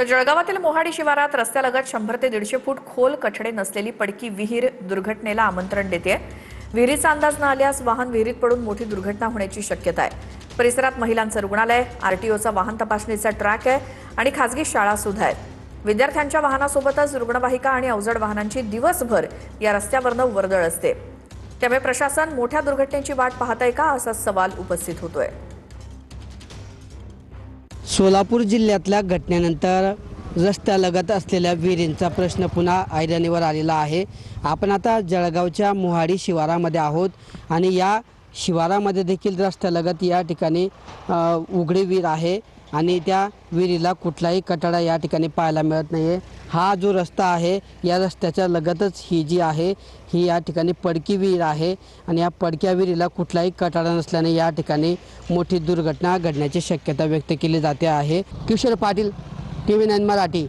तर जळगावातील मोहाडी शिवारात रस्त्यालगत 100 ते 150 फूट खोल कठडे नसलेली पडकी विहीर दुर्घटनेला आमंत्रण देते। विहिरीचा अंदाज न आल्यास वाहन विहिरीत पडून मोठी दुर्घटना होण्याची शक्यता आहे। परिसरात महिलांचं रुग्णालय, आरटीओचा वाहन तपासणीचा ट्रॅक आहे आणि खासगी शाळा सुद्धा आहेत। विद्यार्थ्यांच्या वाहनासोबतच रुग्णवाहिका आणि अवजड वाहनांची दिवसभर या रस्त्यावरनं वर्दळ असते। त्यामुळे प्रशासन मोठ्या दुर्घटनेची वाट पाहत आहे का असा सवाल उपस्थित होतोय। सोलापूर जिल्ह्यातल्या घटनेनंतर रस्त्यालगत असलेल्या विहिरींचा प्रश्न पुन्हा ऐरणीवर आलेला आहे। आपण आता जळगावच्या मोहाडी शिवारामध्ये आहोत आणि या शिवारामध्ये देखील रस्त्यालगत या ठिकाणी उघडी विहीर आहे आणि त्या विहिरीला कुठलाही कठडा या ठिकाणी पाहायला मिळत नाही आहे। हा जो रस्ता आहे या रस्त्याच्या लगतच ही जी आहे ही या ठिकाणी पडकी विहीर आहे आणि या पडक्या विहिरीला कुठलाही कठडा नसल्याने या ठिकाणी मोठी दुर्घटना घडण्याची शक्यता व्यक्त केली जाते आहे। किशोर पाटील, TV9 मराठी।